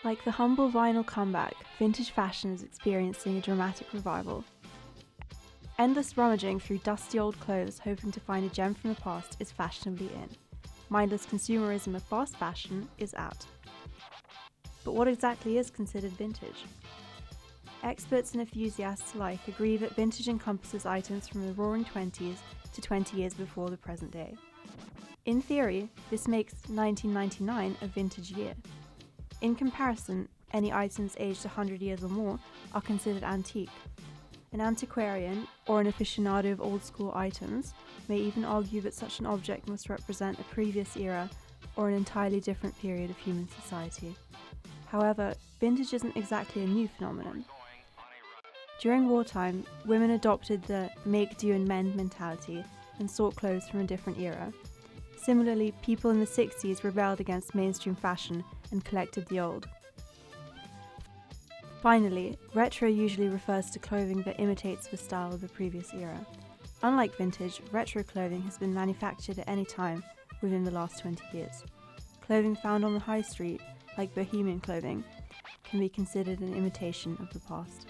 Like the humble vinyl comeback, vintage fashion is experiencing a dramatic revival. Endless rummaging through dusty old clothes hoping to find a gem from the past is fashionably in. Mindless consumerism of fast fashion is out. But what exactly is considered vintage? Experts and enthusiasts alike agree that vintage encompasses items from the roaring 20s to 20 years before the present day. In theory, this makes 1999 a vintage year. In comparison, any items aged 100 years or more are considered antique. An antiquarian, or an aficionado of old-school items, may even argue that such an object must represent a previous era or an entirely different period of human society. However, vintage isn't exactly a new phenomenon. During wartime, women adopted the make, do and mend mentality and sought clothes from a different era. Similarly, people in the 60s rebelled against mainstream fashion and collected the old. Finally, retro usually refers to clothing that imitates the style of the previous era. Unlike vintage, retro clothing has been manufactured at any time within the last 20 years. Clothing found on the high street, like bohemian clothing, can be considered an imitation of the past.